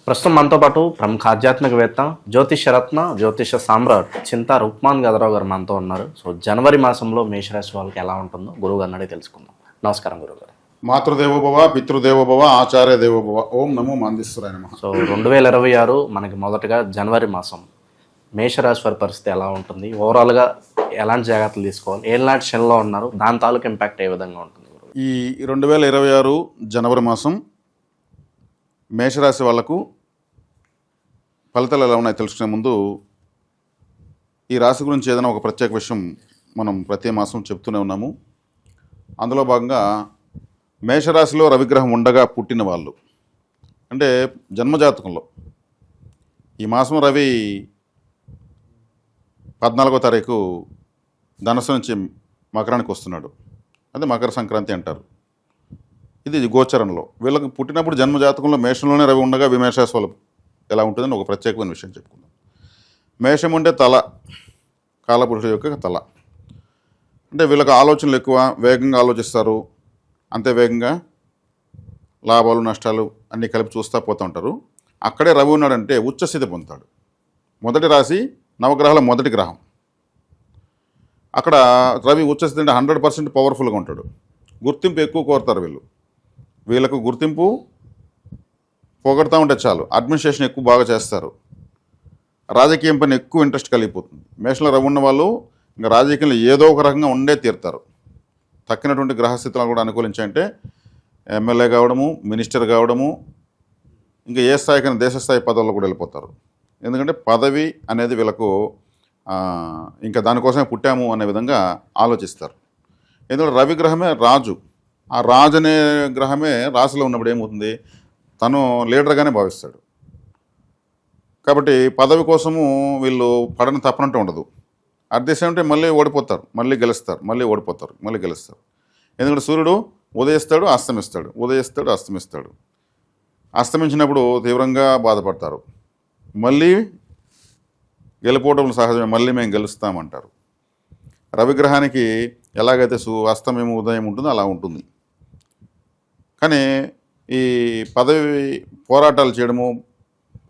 ప్రస్తుతం మనతో పాటు ప్రముఖ ఆధ్యాత్మికవేత్త జ్యోతిషరత్న జ్యోతిష సామ్రాట్ చింతా రుక్మాన్ గదరావు గారు మనతో ఉన్నారు. సో జనవరి మాసంలో మేషరాశి వాళ్ళకి ఎలా ఉంటుందో గురువు గారిని అడిగి తెలుసుకుందాం. నమస్కారం గురుగారు. మాతృదేవోభవ పితృదేవోభవ ఆచార్య దేవోభవ. ఓం నమో మాందేశ్వరాయ నమః. సో 2026 మనకి మొదటగా జనవరి మాసం మేషరాశి వారి పరిస్థితి ఎలా ఉంటుంది, ఓవరాల్గా ఎలాంటి జాగ్రత్తలు తీసుకోవాలి, ఏలాంటి శనిలో ఉన్నారు, దాని తాలూకు ఇంపాక్ట్ ఏ విధంగా ఉంటుంది? ఈ 2026 జనవరి మాసం మేషరాశి వాళ్లకు ఫలితాలు ఎలా ఉన్నాయో తెలుసుకునే ముందు ఈ రాశి గురించి ఏదైనా ఒక ప్రత్యేక విషయం మనం ప్రతి మాసం చెప్తూనే ఉన్నాము. అందులో భాగంగా మేషరాశిలో రవిగ్రహం ఉండగా పుట్టిన వాళ్ళు అంటే జన్మజాతకంలో ఈ మాసం రవి 14వ తారీఖు ధనుసు నుంచి మకరానికి వస్తున్నాడు. అదే మకర సంక్రాంతి అంటారు. ఇది గోచరంలో వీళ్ళకి పుట్టినప్పుడు జన్మజాతకంలో మేషంలోనే రవి ఉండగా మేషరాశి వాళ్ళు ఎలా ఉంటుందని ఒక ప్రత్యేకమైన విషయం చెప్పుకుందాం. మేషం అంటే తల, కాలపురుషుడు యొక్క తల. అంటే వీళ్ళకి ఆలోచనలు ఎక్కువ, వేగంగా ఆలోచిస్తారు, అంతే వేగంగా లాభాలు నష్టాలు అన్నీ కలిపి చూస్తూ పోతూ ఉంటారు. అక్కడే రవి ఉన్నాడంటే ఉచ్చస్థితి పొందుతాడు. మొదటి రాశి నవగ్రహాల మొదటి గ్రహం. అక్కడ రవి ఉచ్చస్థితి అంటే 100% పవర్ఫుల్గా ఉంటాడు. గుర్తింపు ఎక్కువ కోరుతారు వీళ్ళకు గుర్తింపు పొగడుతూ ఉంటే చాలు. అడ్మినిస్ట్రేషన్ ఎక్కువ బాగా చేస్తారు. రాజకీయం పైన ఎక్కువ ఇంట్రెస్ట్ కలిగిపోతుంది. మేషంలో రవి ఉన్న వాళ్ళు ఇంకా రాజకీయంలో ఏదో ఒక రకంగా ఉండే తీరుతారు. తక్కినటువంటి గ్రహస్థితులను కూడా అనుకూలించాయంటే ఎమ్మెల్యే కావడము, మినిస్టర్ కావడము, ఇంకా ఏ స్థాయికైనా దేశ స్థాయి పదవుల్లో కూడా వెళ్ళిపోతారు. ఎందుకంటే పదవి అనేది వీళ్ళకు ఇంకా దానికోసమే పుట్టాము అనే విధంగా ఆలోచిస్తారు. ఎందుకంటే రవి గ్రహమే రాజు. ఆ రాజు అనే గ్రహమే రాశిలో ఉన్నప్పుడు ఏమవుతుంది, తను లీడర్గానే భావిస్తాడు. కాబట్టి పదవి కోసము వీళ్ళు పడని తప్పనంటూ ఉండదు. అట్ ది సేమ్ టైం మళ్ళీ ఓడిపోతారు, మళ్ళీ గెలుస్తారు, మళ్ళీ ఓడిపోతారు, మళ్ళీ గెలుస్తారు. ఎందుకంటే సూర్యుడు ఉదయిస్తాడు, అస్తమిస్తాడు, ఉదయిస్తాడు, అస్తమిస్తాడు. అస్తమించినప్పుడు తీవ్రంగా బాధపడతారు, మళ్ళీ గెలిపోవడం సహజమే, మళ్ళీ మేము గెలుస్తామంటారు. రవిగ్రహానికి ఎలాగైతే అస్తమయం ఉదయం ఉంటుందో అలా ఉంటుంది. కానీ ఈ పదవి పోరాటాలు చేయడము,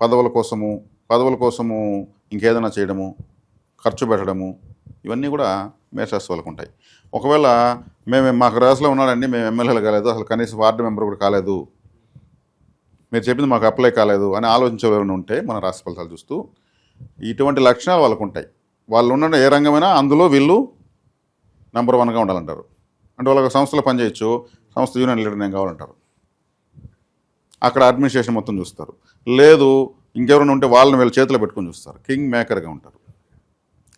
పదవుల కోసము ఇంకేదైనా చేయడము, ఖర్చు పెట్టడము, ఇవన్నీ కూడా మేషరాశి వాళ్ళకు ఉంటాయి. ఒకవేళ మాకు రాశిలో ఉన్నాడండి, మేము ఎమ్మెల్యేలు కాలేదు, అసలు కనీసం వార్డు మెంబర్ కూడా కాలేదు, మీరు చెప్పింది మాకు అప్లై కాలేదు అని ఆలోచించేవారు ఉంటే మన రాశి ఫలితాలు చూస్తూ ఇటువంటి లక్షణాలు వాళ్ళకు ఉంటాయి. వాళ్ళు ఉన్న ఏ రంగమైనా అందులో వీళ్ళు నెంబర్ 1గా ఉండాలంటారు. అంటే వాళ్ళకి సంస్థలో పనిచేయచ్చు, సంస్థ యూనియన్ లీడర్ నేను కావాలంటారు. అక్కడ అడ్మినిస్ట్రేషన్ మొత్తం చూస్తారు. లేదు ఇంకెవరైనా ఉంటే వాళ్ళని వీళ్ళ చేతిలో పెట్టుకొని చూస్తారు. కింగ్ మేకర్గా ఉంటారు.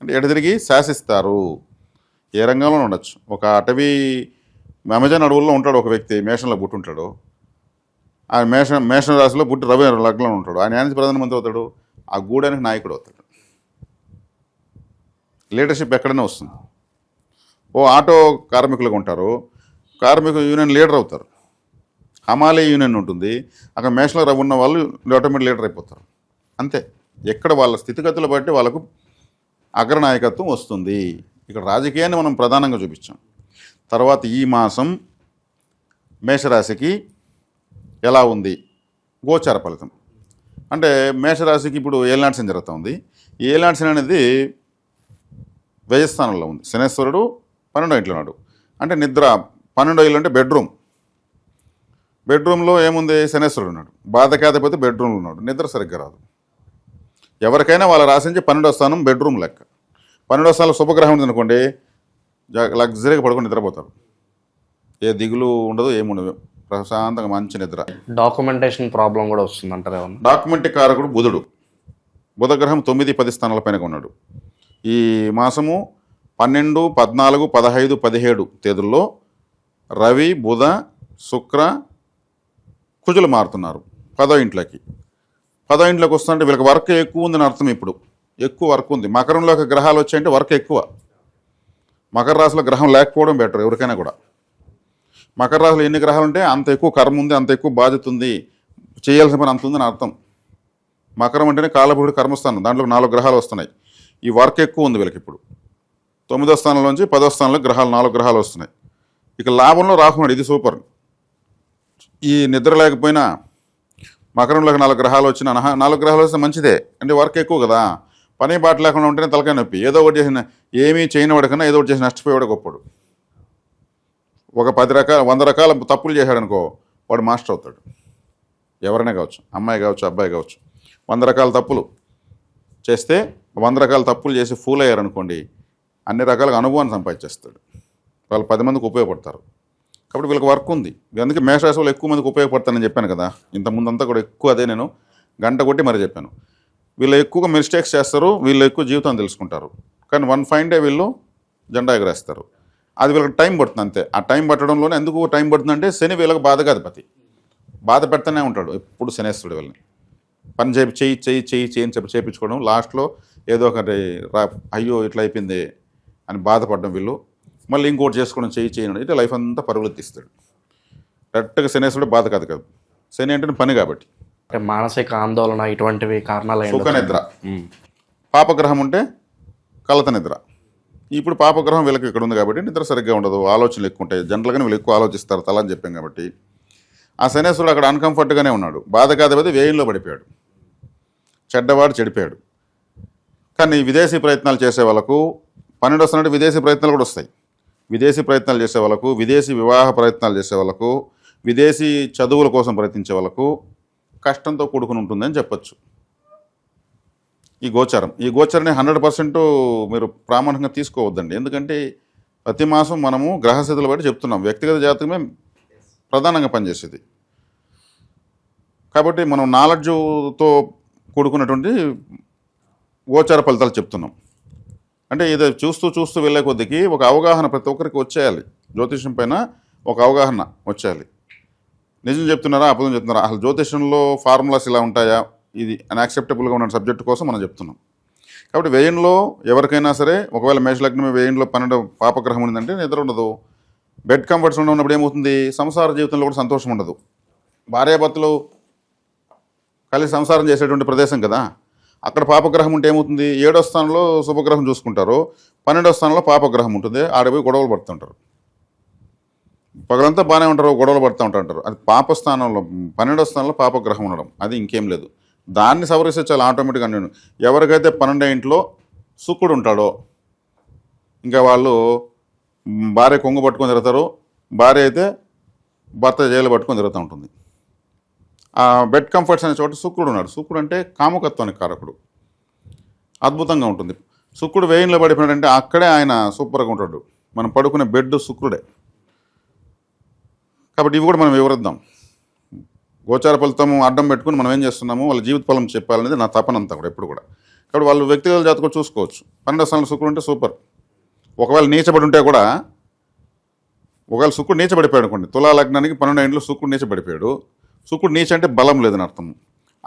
అంటే ఎటు తిరిగి శాసిస్తారు. ఏ రంగంలో ఉండొచ్చు. ఒక అటవీ అమెజాన్ అడవుల్లో ఉంటాడు ఒక వ్యక్తి, మేషంలో పుట్టుంటాడు. ఆయన మేషం రాశిలో పుట్టి రవి లగ్నంలో ఉంటాడు. ఆయన ఆయన ప్రధానమంత్రి అవుతాడు, ఆ గూడానికి నాయకుడు అవుతాడు. లీడర్షిప్ ఎక్కడైనా వస్తుంది. ఆటో కార్మికులుగా ఉంటారు, కార్మిక యూనియన్ లీడర్ అవుతారు. హమాలీ యూనియన్ ఉంటుంది, అక్కడ మేషంలో రవి ఉన్న వాళ్ళు ఆటోమేటిక్ లీడర్ అయిపోతారు. అంతే. ఎక్కడ వాళ్ళ స్థితిగతులు బట్టి వాళ్ళకు అగ్రనాయకత్వం వస్తుంది. ఇక్కడ రాజకీయాన్ని మనం ప్రధానంగా చూపించాం. తర్వాత ఈ మాసం మేషరాశికి ఎలా ఉంది గోచార ఫలితం అంటే మేషరాశికి ఇప్పుడు ఏలినాటి శని జరుగుతుంది. ఈ ఏలినాటి శని అనేది వ్యయస్థానంలో ఉంది. శనేశ్వరుడు 12వ ఇంట్లో ఉన్నాడు. అంటే నిద్ర 12వ ఇల్లు అంటే బెడ్రూమ్లో ఏముంది, శనేశ్వరుడు ఉన్నాడు. బాధకాధిపతి బెడ్రూమ్లో ఉన్నాడు. నిద్ర సరిగ్గా రాదు. ఎవరికైనా వాళ్ళ రాశించి 12వ స్థానం బెడ్రూమ్ లెక్క. 12వ స్థానంలో శుభగ్రహం ఉంది అనుకోండి, లగ్జరీగా పడుకొని నిద్రపోతారు. ఏ దిగులు ఉండదు, ఏముండదు, ప్రశాంతంగా మంచి నిద్ర. డాక్యుమెంటేషన్ ప్రాబ్లం కూడా వస్తుంది అంటారు. డాక్యుమెంట్ కారకుడు బుధగ్రహం 9, 10 స్థానాల పైన ఉన్నాడు. ఈ మాసము 12, 14, 15, 17 తేదీల్లో రవి, బుధ, శుక్ర, కుజులు మారుతున్నారు 10వ ఇంట్లోకి. 10వ ఇంట్లోకి వస్తుంటే వీళ్ళకి వర్క్ ఎక్కువ ఉందని అర్థం. ఇప్పుడు ఎక్కువ వర్క్ ఉంది. మకరంలోకి గ్రహాలు వచ్చాయంటే వర్క్ ఎక్కువ. మకర రాశిలో గ్రహం లేకపోవడం బెటర్ ఎవరికైనా కూడా. మకర రాశిలో ఎన్ని గ్రహాలు ఉంటే అంత ఎక్కువ కర్మ ఉంది, అంత ఎక్కువ బాధ్యత ఉంది, చేయాల్సిన పని అంత ఉందని అర్థం. మకరం అంటేనే కాలపురుషుడు కర్మస్థానం, దాంట్లో 4 గ్రహాలు వస్తున్నాయి. ఈ వర్క్ ఎక్కువ ఉంది వీళ్ళకి. ఇప్పుడు 9వ స్థానంలోంచి 10వ స్థానంలో 4 గ్రహాలు వస్తున్నాయి. ఇక లాభంలో రాకున్నాడు, ఇది సూపర్. ఈ నిద్ర లేకపోయినా మకరంలోకి 4 గ్రహాలు వచ్చిన 4 గ్రహాలు వస్తే మంచిదే, అంటే వర్క్ ఎక్కువ కదా. పని బాట లేకుండా ఉంటేనే తలకాయ నొప్పి. ఏదో ఒకటి చేసిన, ఏమీ చేయని వాడికన్నా ఏదో ఒకటి చేసి నష్టపోయేవాడు గొప్పడు. ఒక 100 రకాల తప్పులు చేశాడు అనుకో, వాడు మాస్టర్ అవుతాడు. ఎవరైనా కావచ్చు, అమ్మాయి కావచ్చు, అబ్బాయి కావచ్చు. 100 రకాల తప్పులు చేస్తే 100 రకాల తప్పులు చేసి ఫూల్ అయ్యారనుకోండి, అన్ని రకాలుగా అనుభవాన్ని సంపాదించేస్తాడు. వాళ్ళు 10 మందికి ఉపయోగపడతారు. కాబట్టి వీళ్ళకి వర్క్ ఉంది. అందుకే మేషరాశి వాళ్ళు ఎక్కువ మందికి ఉపయోగపడతానని చెప్పాను కదా. ఇంతకుముందంతా కూడా ఎక్కువ అదే నేను గంట కొట్టి మరి చెప్పాను. వీళ్ళు ఎక్కువగా మిస్టేక్స్ చేస్తారు, వీళ్ళు ఎక్కువ జీవితం తెలుసుకుంటారు. కానీ 1 ఫైన్ డే వీళ్ళు జెండా ఎగరేస్తారు. అది వీళ్ళకి టైం పడుతుంది అంతే. ఆ టైం పట్టడంలోనే ఎందుకు టైం పడుతుందంటే శని వీళ్ళకి బాధకాధిపతి. బాధ పెడతానే ఉంటాడు ఎప్పుడు శనేశ్వరుడు వీళ్ళని. పని చెయ్యి అని చెప్పి చేయించుకోవడం, లాస్ట్లో ఏదో ఒకటి అయ్యో ఇట్లా అయిపోయింది అని బాధపడడం వీళ్ళు. మళ్ళీ ఇంకోటి చేసుకోవడం చేయడం, ఇట్లా లైఫ్ అంతా పరుగులు తీస్తాడు. కరెక్ట్గా శనేశ్వరుడు బాధ కాదు. శని అంటే పని కాబట్టి. అంటే మానసిక ఆందోళన ఇటువంటివి కారణాలు సుఖ నిద్ర. పాపగ్రహం ఉంటే కలత నిద్ర. ఇప్పుడు పాపగ్రహం వీళ్ళకి ఇక్కడ ఉంది కాబట్టి నిద్ర సరిగ్గా ఉండదు, ఆలోచనలు ఎక్కువ ఉంటాయి. జనరల్గానే వీళ్ళు ఎక్కువ ఆలోచిస్తారు తల అని చెప్పాం కాబట్టి. ఆ శనేశ్వరుడు అక్కడ అన్కంఫర్ట్గానే ఉన్నాడు. బాధకాధిపతి వ్యయంలో పడిపోయాడు, చెడ్డవాడు చెడిపోయాడు. కానీ విదేశీ ప్రయత్నాలు చేసే వాళ్ళకు 12 వస్తున్నట్టు విదేశీ ప్రయత్నాలు కూడా వస్తాయి. విదేశీ ప్రయత్నాలు చేసే వాళ్ళకు, విదేశీ వివాహ ప్రయత్నాలు చేసే వాళ్ళకు, విదేశీ చదువుల కోసం ప్రయత్నించే వాళ్ళకు కష్టంతో కూడుకుని ఉంటుందని చెప్పచ్చు ఈ గోచారం. ఈ గోచారాన్ని 100% మీరు ప్రామాణికంగా తీసుకోవద్దండి. ఎందుకంటే ప్రతి మాసం మనము గ్రహస్థితులు బట్టి చెప్తున్నాం. వ్యక్తిగత జాతకమే ప్రధానంగా పనిచేసేది. కాబట్టి మనం నాలెడ్జ్తో కూడుకున్నటువంటి గోచార ఫలితాలు చెప్తున్నాం. అంటే ఇది చూస్తూ వెళ్ళే కొద్దికి ఒక అవగాహన ప్రతి ఒక్కరికి వచ్చేయాలి. జ్యోతిష్యం పైన ఒక అవగాహన వచ్చేయాలి. నిజం చెప్తున్నారా, అబద్ధం చెప్తున్నారా, అసలు జ్యోతిష్యంలో ఫార్ములాస్ ఇలా ఉంటాయా, ఇది అన్యాక్సెప్టబుల్గా ఉన్న సబ్జెక్ట్ కోసం మనం చెప్తున్నాం. కాబట్టి వ్యయంలో ఎవరికైనా సరే, ఒకవేళ మేషలగ్నమే వ్యయంలో 12 పాపగ్రహం ఉందంటే నిద్ర ఉండదు, బెడ్ కంఫర్ట్స్ ఉన్నప్పుడు ఏమవుతుంది, సంసార జీవితంలో కూడా సంతోషం ఉండదు. భార్యాభర్తలు కలిసి సంసారం చేసేటువంటి ప్రదేశం కదా, అక్కడ పాపగ్రహం ఉంటే ఏమవుతుంది, 7వ స్థానంలో శుభగ్రహం చూసుకుంటారు, 12వ స్థానంలో పాపగ్రహం ఉంటుంది, ఆడపోయి గొడవలు పడుతుంటారు. పగలంతా బాగానే ఉంటారు, గొడవలు పడుతూ ఉంటారు. అది పాపస్థానంలో 12వ స్థానంలో పాపగ్రహం ఉండడం, అది ఇంకేం లేదు. దాన్ని సవరిస్తే చాలా ఆటోమేటిక్గా నేను ఎవరికైతే 12వ ఇంట్లో శుక్రుడు ఉంటాడో ఇంకా వాళ్ళు భార్య కొంగు పట్టుకొని తిరుగుతారు, భార్య అయితే భర్త జైలు పట్టుకొని తిరుగుతూ ఉంటుంది. ఆ బెడ్ కంఫర్ట్స్ అనే చోట శుక్రుడు ఉన్నాడు. శుక్రుడు అంటే కాముకత్వానికి కారకుడు, అద్భుతంగా ఉంటుంది. శుక్రుడు వేయంలో పడిపోయినాడంటే అక్కడే ఆయన సూపర్గా ఉంటాడు. మనం పడుకునే బెడ్ శుక్రుడే. కాబట్టి ఇవి కూడా మనం వివరిద్దాం. గోచార ఫలితం అడ్డం పెట్టుకుని మనం ఏం చేస్తున్నాము, వాళ్ళ జీవిత ఫలం చెప్పాలనేది నా తపనంతా కూడా ఎప్పుడు కూడా. కాబట్టి వాళ్ళు వ్యక్తిగత జాతకం చూసుకోవచ్చు. 12వ స్థానంలో శుక్రుడు ఉంటే సూపర్. ఒకవేళ నీచబడి ఉంటే కూడా, ఒకవేళ శుక్రుడు నీచబడిపోయాడు అనుకోండి, తులా లగ్నానికి 12వ ఇంట్లో శుక్రుడు నీచబడిపోయాడు. శుక్రుడు నీచ అంటే బలం లేదని అర్థం.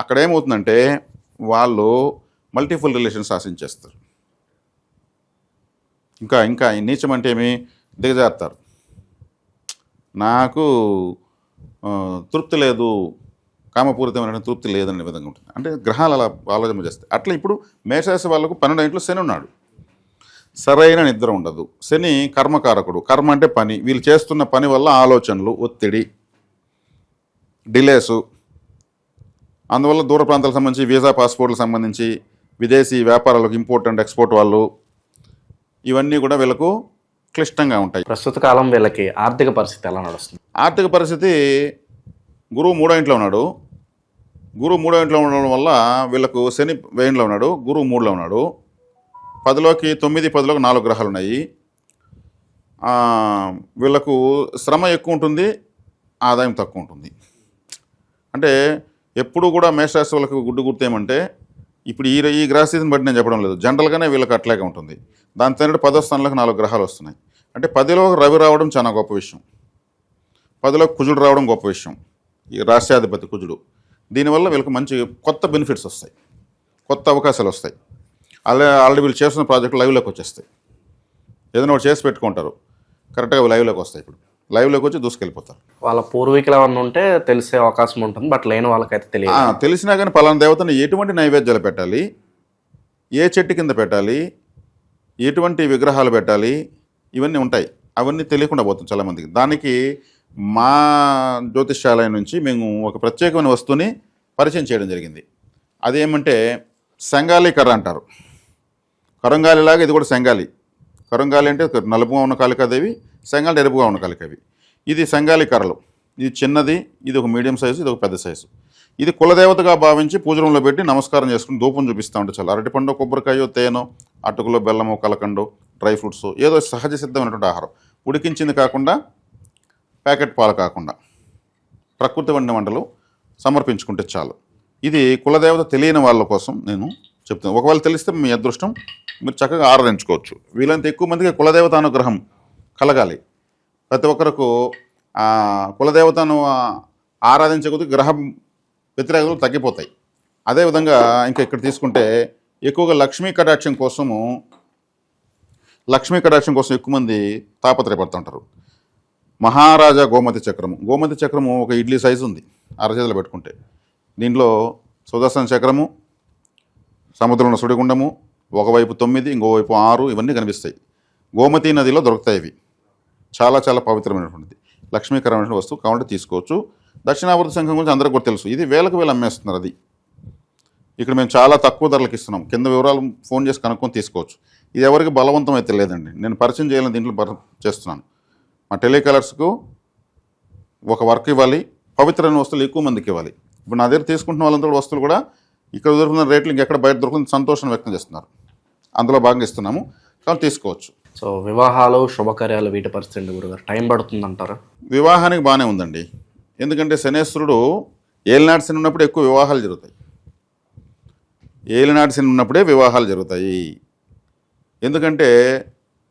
అక్కడ ఏమవుతుందంటే వాళ్ళు మల్టిపుల్ రిలేషన్స్ ఆశించేస్తారు. ఇంకా ఈ నీచం అంటే ఏమి, దిగజారుతారు. నాకు తృప్తి లేదు, కామపూరితమైన తృప్తి లేదనే విధంగా ఉంటుంది. అంటే గ్రహాలు అలా ఆలోచన చేస్తాయి. అట్లా ఇప్పుడు మేషరాశి వాళ్ళకు 12వ ఇంట్లో శని ఉన్నాడు, సరైన నిద్ర ఉండదు. శని కర్మకారకుడు. కర్మ అంటే పని. వీళ్ళు చేస్తున్న పని వల్ల ఆలోచనలు, ఒత్తిడి, డిలేసు, అందువల్ల దూర ప్రాంతాలకు సంబంధించి వీసా పాస్పోర్ట్లకు సంబంధించి విదేశీ వ్యాపారాలకు ఇంపోర్ట్ అండ్ ఎక్స్పోర్ట్ వాళ్ళు, ఇవన్నీ కూడా వీళ్ళకు క్లిష్టంగా ఉంటాయి. ప్రస్తుత కాలం వీళ్ళకి ఆర్థిక పరిస్థితి ఎలా నడుస్తుంది? ఆర్థిక పరిస్థితి, గురువు 3వ ఇంట్లో ఉన్నాడు. గురువు 3వ ఇంట్లో ఉండడం వల్ల వీళ్ళకు శని వ్యయంలో ఉన్నాడు, గురువు 3లో ఉన్నాడు. 10లోకి 9, 10లోకి 4 గ్రహాలు ఉన్నాయి. వీళ్ళకు శ్రమ ఎక్కువ ఉంటుంది, ఆదాయం తక్కువ ఉంటుంది. అంటే ఎప్పుడు కూడా మేషరాశి వాళ్ళకు గుడ్డు గుర్తేమంటే, ఇప్పుడు ఈ గ్రహస్థితిని బట్టి నేను చెప్పడం లేదు, జనరల్గానే వీళ్ళకి అట్లాగే ఉంటుంది. దాని తగ్గట్టు 10వ స్థానంలోకి 4 గ్రహాలు వస్తున్నాయి. అంటే 10లో రవి రావడం చాలా గొప్ప విషయం, 10లో కుజుడు రావడం గొప్ప విషయం, ఈ రాష్ట్రాధిపతి కుజుడు. దీనివల్ల వీళ్ళకి మంచి కొత్త బెనిఫిట్స్ వస్తాయి, కొత్త అవకాశాలు వస్తాయి. ఆల్రెడీ వీళ్ళు చేస్తున్న ప్రాజెక్టులు లైవ్లోకి వచ్చేస్తాయి. ఏదైనా ఒకటి చేసి పెట్టుకుంటారు, కరెక్ట్గా లైవ్లోకి వస్తాయి. ఇప్పుడు లైవ్లోకి వచ్చి దూసుకెళ్ళిపోతారు. వాళ్ళ పూర్వీకులు ఏమన్నా ఉంటే తెలిసే అవకాశం ఉంటుంది, బట్ లేని వాళ్ళకైతే తెలియదు. తెలిసినా కానీ పలానా దేవతను ఎటువంటి నైవేద్యాలు పెట్టాలి, ఏ చెట్టు కింద పెట్టాలి, ఎటువంటి విగ్రహాలు పెట్టాలి, ఇవన్నీ ఉంటాయి. అవన్నీ తెలియకుండా పోతుంది చాలామందికి. దానికి మా జ్యోతిష్యాలయం నుంచి మేము ఒక ప్రత్యేకమైన వస్తువుని పరిచయం చేయడం జరిగింది. అదేమంటే సెంగాలి కర్ర అంటారు. కరంగాలిలాగా ఇది కూడా సెంగాలి. కరంగాలి అంటే నలుపుగా ఉన్న కాళికాదేవి, సెంగాలి ఎరుపుగా ఉన్న కాళికవి. ఇది సెంగాలి కర్రలు. ఇది చిన్నది, ఇది ఒక మీడియం సైజు, ఇది ఒక పెద్ద సైజు. ఇది కులదేవతగా భావించి పూజ రూమ్లో పెట్టి నమస్కారం చేసుకుని ధూపం చూపిస్తూ ఉంటే చాలు. అరటిపండు, కొబ్బరికాయో, తేనో, అటుకులో, బెల్లము, కలకండు, డ్రై ఫ్రూట్స్, ఏదో సహజ సిద్ధమైనటువంటి ఆహారం, ఉడికించింది కాకుండా, ప్యాకెట్ పాలు కాకుండా, ప్రకృతి వండిన వంటలు సమర్పించుకుంటే చాలు. ఇది కులదేవత తెలియని వాళ్ళ కోసం నేను చెప్తున్నాను. ఒకవేళ తెలిస్తే మీ అదృష్టం, మీరు చక్కగా ఆరాధించుకోవచ్చు. వీళ్ళంత ఎక్కువ మందికి కులదేవత అనుగ్రహం కలగాలి. ప్రతి ఒక్కరికి కులదేవతను ఆరాధించకపోతే గ్రహ వ్యతిరేకతలు తగ్గిపోతాయి. అదేవిధంగా ఇంకా ఇక్కడ తీసుకుంటే ఎక్కువగా లక్ష్మీ కటాక్షం కోసం ఎక్కువ మంది తాపత్రయపడుతుంటారు. మహారాజా గోమతి చక్రము. గోమతి చక్రము ఒక ఇడ్లీ సైజు ఉంది, అరచేతిలో పెట్టుకుంటే. దీంట్లో సుదర్శన చక్రము, సముద్రంలో సుడిగుండము, ఒకవైపు 9, ఇంకోవైపు 6 ఇవన్నీ కనిపిస్తాయి. గోమతీ నదిలో దొరుకుతాయి ఇవి. చాలా చాలా పవిత్రమైనటువంటిది, లక్ష్మీకరమైన వస్తువు కాబట్టి తీసుకోవచ్చు. దక్షిణావర్తి సంఘం గురించి అందరికీ కూడా తెలుసు. ఇది వేలకు వేలు అమ్మేస్తున్నారు. అది ఇక్కడ మేము చాలా తక్కువ ధరలకు ఇస్తున్నాం. కింద వివరాలు ఫోన్ చేసి కనుక్కొని తీసుకోవచ్చు. ఇది ఎవరికి బలవంతం అయితే లేదండి, నేను పరిచయం చేయాలని దీంట్లో చేస్తున్నాను. మా టెలికాలర్స్కు ఒక వర్క్ ఇవ్వాలి, పవిత్రమైన వస్తువులు ఎక్కువ మందికి ఇవ్వాలి. ఇప్పుడు నా దగ్గర తీసుకుంటున్న వాళ్ళంతా వస్తువులు కూడా ఇక్కడ దొరుకుతున్న రేట్లు ఇంకెక్కడ బయట దొరుకుతుంది సంతోషం వ్యక్తం చేస్తున్నారు. అందులో భాగంగా ఇస్తున్నాము, కాబట్టి తీసుకోవచ్చు. సో వివాహాలు, శుభకార్యాలు వీటి పరిస్థితి గురుగారు టైం పడుతుందంటారా? వివాహానికి బాగానే ఉందండి. ఎందుకంటే శనేశ్వరుడు ఏలినాటి శని ఉన్నప్పుడు ఎక్కువ వివాహాలు జరుగుతాయి. ఏలినాటి శని ఉన్నప్పుడే వివాహాలు జరుగుతాయి. ఎందుకంటే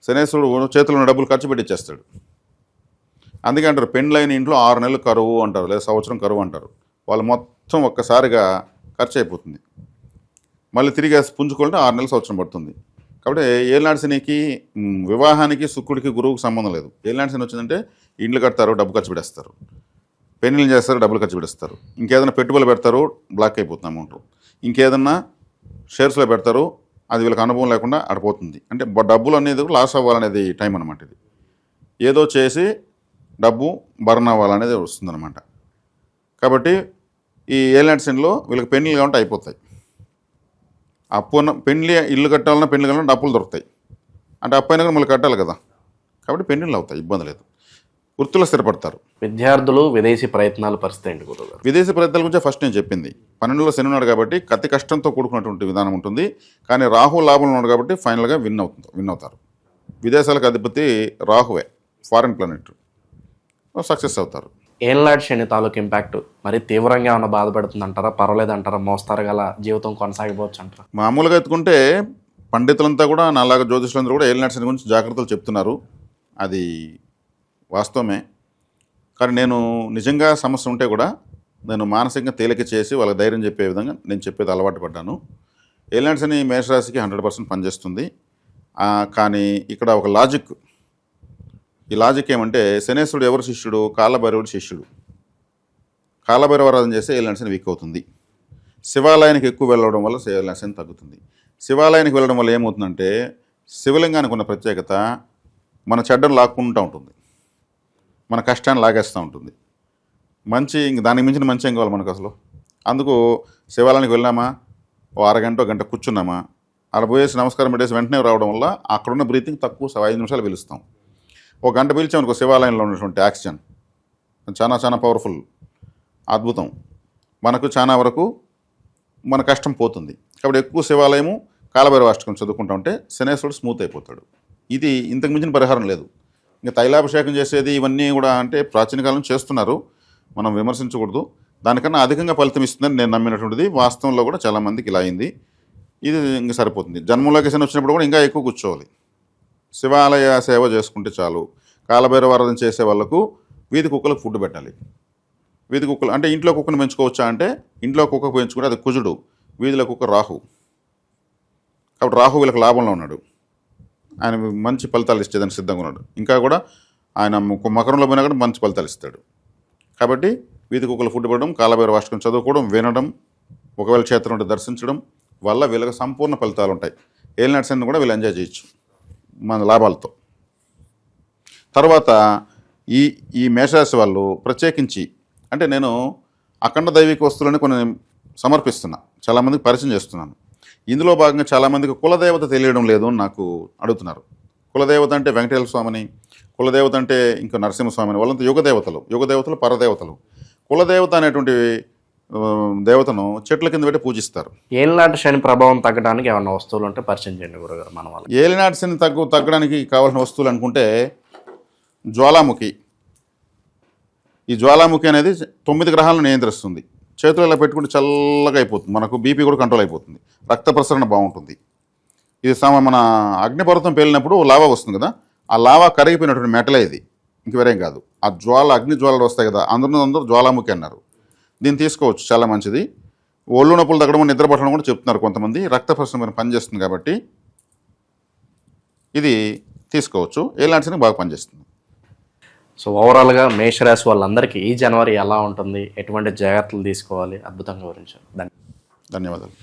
శనేశ్వరుడు చేతిలో ఉన్న డబ్బులు ఖర్చు పెట్టిచ్చేస్తాడు. అందుకే అంటారు పెండ్లైన ఇంట్లో 6 నెలలు కరువు అంటారు, లేదా సంవత్సరం కరువు అంటారు. వాళ్ళు మొత్తం ఒక్కసారిగా ఖర్చు అయిపోతుంది. మళ్ళీ తిరిగి పుంజుకోవాలంటే 6 నెలలు, సంవత్సరం పడుతుంది. కాబట్టి ఏలినాటి శనికి వివాహానికి శుక్రుడికి గురువుకి సంబంధం లేదు. ఏలినాటి శని వచ్చిందంటే ఇండ్లు కడతారు, డబ్బు ఖర్చు పెడేస్తారు, పెళ్లిళ్ళు చేస్తారు, డబ్బులు ఖర్చు పెడేస్తారు, ఇంకేదైనా పెట్టుబడులు పెడతారు, బ్లాక్ అయిపోతుంది అమౌంట్, ఇంకేదన్నా షేర్స్లో పెడతారు, అది వీళ్ళకి అనుభవం లేకుండా అడిపోతుంది. అంటే డబ్బులు అనేది లాస్ అవ్వాలనేది టైం అనమాట. ఇది ఏదో చేసి డబ్బు బర్న్ అవ్వాలనేది వస్తుందన్నమాట. కాబట్టి ఈ ఏలినాటి శనిలో వీళ్ళకి పెళ్లిళ్ళు కావాలంటే అయిపోతాయి. పెళ్లి ఇల్లు కట్టాలన్నా పెళ్లి కావాలన్నా డబ్బులు దొరుకుతాయి. అంటే అప్పు అయినా కూడా మళ్ళీ కట్టాలి కదా, కాబట్టి పెళ్లిళ్ళు అవుతాయి, ఇబ్బంది లేదు. వృత్తులు స్థిరపడతారు. విద్యార్థులు విదేశీ ప్రయత్నాల పరిస్థితి ఏంటి గురుగారు? విదేశీ ప్రయత్నాల గురించి ఫస్ట్ నేను చెప్పింది. 12లో శని ఉన్నాడు కాబట్టి అతి కష్టంతో కూడుకున్నటువంటి విధానం ఉంటుంది. కానీ రాహు లాభంలో ఉన్నాడు కాబట్టి ఫైనల్గా విన్ అవుతారు. విదేశాలకు అధిపతి రాహువే, ఫారిన్ ప్లానెట్, సక్సెస్ అవుతారు. ఏలినాటి శని తాలూకు ఇంపాక్ట్ మరి తీవ్రంగా ఏమైనా బాధపడుతుంది అంటారా, పర్వాలేదు అంటారా, మోస్తారు గల జీవితం కొనసాగిపోవచ్చు అంటారా? మామూలుగా ఎత్తుకుంటే పండితులంతా కూడా నాలాగా జ్యోతిష్యులందరూ కూడా ఏలినాటి శని గురించి జాగ్రత్తలు చెప్తున్నారు. అది వాస్తవమే. కానీ నేను నిజంగా సమస్య ఉంటే కూడా నేను మానసికంగా తేలిక చేసి వాళ్ళకి ధైర్యం చెప్పే విధంగా నేను చెప్పేది అలవాటు పడ్డాను. ఏలినాటి శని మేషరాశికి 100% పనిచేస్తుంది. కానీ ఇక్కడ ఒక లాజిక్, ఈ లాజిక్ ఏమంటే శనేశ్వరుడు ఎవరు శిష్యుడు? కాలభైరవుడు శిష్యుడు. కాలభైరవారాధన చేస్తే ఏలినాటి శని వీక్ అవుతుంది. శివాలయానికి ఎక్కువ వెళ్ళడం వల్ల ఏలినాటి శని తగ్గుతుంది. శివాలయానికి వెళ్ళడం వల్ల ఏమవుతుందంటే శివలింగానికి ఉన్న ప్రత్యేకత మన చెడ్డను లాక్కుంటూ ఉంటుంది, మన కష్టాన్ని లాగేస్తూ ఉంటుంది. ఇంక దానికి మించిన మంచి ఏం కావాలి మనకు అసలు? అందుకు శివాలయానికి వెళ్ళామా, ఓ అరగంట గంట కూర్చున్నామా, అలా పోయేసి నమస్కారం పెట్టేసి వెంటనే రావడం వల్ల అక్కడున్న బ్రీతింగ్ తక్కువ 5 నిమిషాలు పిలుస్తాం. ఒక గంట పిలిచామనుకో శివాలయంలో ఉన్నటువంటి ఆక్సిజన్ చాలా చాలా పవర్ఫుల్, అద్భుతం. మనకు చాలా వరకు మన కష్టం పోతుంది. కాబట్టి ఎక్కువ శివాలయము కాలభైరవాష్టకం చదువుకుంటా ఉంటే శనేశ్వరుడు స్మూత్ అయిపోతాడు. ఇది ఇంతకు మించిన పరిహారం లేదు. ఇంకా తైలాభిషేకం చేసేది ఇవన్నీ కూడా అంటే ప్రాచీన కాలం చేస్తున్నారు, మనం విమర్శించకూడదు. దానికన్నా అధికంగా ఫలితం ఇస్తుందని నేను నమ్మినటువంటిది. వాస్తవంలో కూడా చాలామందికి ఇలా అయింది. ఇది ఇంకా సరిపోతుంది. జన్మలోకి శని వచ్చినప్పుడు కూడా ఇంకా ఎక్కువ కూర్చోవాలి. శివాలయ సేవ చేసుకుంటే చాలు. కాలభైరవారాధన చేసే వాళ్ళకు వీధి కుక్కలకు ఫుడ్ పెట్టాలి. వీధి కుక్కలు అంటే ఇంట్లో కుక్కను పెంచుకోవచ్చా అంటే ఇంట్లో కుక్క పెంచుకుంటే అది కుజుడు, వీధిలో కుక్క రాహు. కాబట్టి రాహు వీళ్ళకి లాభంలో ఉన్నాడు, ఆయన మంచి ఫలితాలు ఇచ్చేదానికి సిద్ధంగా ఉన్నాడు. ఇంకా కూడా ఆయన మకరంలో పోయినా కూడా మంచి ఫలితాలు ఇస్తాడు. కాబట్టి వీధి కుక్కలు ఫుడ్ పెట్టడం, కాలభైరవాష్టకం చదువుకోవడం, వినడం, ఒకవేళ క్షేత్రం ఉంటే దర్శించడం వల్ల వీళ్ళకి సంపూర్ణ ఫలితాలు ఉంటాయి. ఏలినాటి శని కూడా వీళ్ళు ఎంజాయ్ చేయొచ్చు మన లాభాలతో. తర్వాత ఈ మేషరాశి వాళ్ళు ప్రత్యేకించి అంటే నేను అఖండ దైవిక వస్తువులని కొన్ని సమర్పిస్తున్నా, చాలామందికి పరిచయం చేస్తున్నాను. ఇందులో భాగంగా చాలామందికి కులదేవత తెలియడం లేదు అని నాకు అడుగుతున్నారు. కులదేవత అంటే వెంకటేశ్వర స్వామిని, కులదేవత అంటే ఇంకా నరసింహస్వామిని, వాళ్ళంతా యుగదేవతలు పరదేవతలు. కులదేవత అనేటువంటి దేవతను చెట్ల కింద పెట్టి పూజిస్తారు. ఏలినాటి శని ప్రభావం తగ్గడానికి ఏమన్నా వస్తువులు ఉంటే పరిచయం చేయండి గురుగారు మన వాళ్ళు. ఏలినాటి శని తగ్గడానికి కావాల్సిన వస్తువులు అనుకుంటే జ్వాలాముఖి. ఈ జ్వాలాముఖి అనేది 9 గ్రహాలను నియంత్రిస్తుంది. చేతులు ఇలా పెట్టుకుంటే చల్లగా అయిపోతుంది, మనకు బీపీ కూడా కంట్రోల్ అయిపోతుంది, రక్త ప్రసరణ బాగుంటుంది. ఇది మన అగ్నిపర్వతం పేలినప్పుడు లావా వస్తుంది కదా, ఆ లావా కరిగిపోయినటువంటి మెటలే ఇది, ఇంక వేరేం కాదు. ఆ అగ్ని జ్వాలలు వస్తాయి కదా, అందరూ జ్వాలాముఖి అన్నారు. దీన్ని తీసుకోవచ్చు, చాలా మంచిది. ఒళ్ళు నొప్పులు తగ్గడం, నిద్ర పట్టడం కూడా చెప్తున్నారు కొంతమంది. రక్త ప్రసరణ మీద పనిచేస్తుంది కాబట్టి ఇది తీసుకోవచ్చు. ఏలాంటి శని బాగా పనిచేస్తుంది. సో ఓవరాల్గా మేషరాశి వాళ్ళందరికీ ఈ జనవరి ఎలా ఉంటుంది, ఎటువంటి జాగ్రత్తలు తీసుకోవాలి, అద్భుతంగా వివరించారు. ధన్యవాదాలు.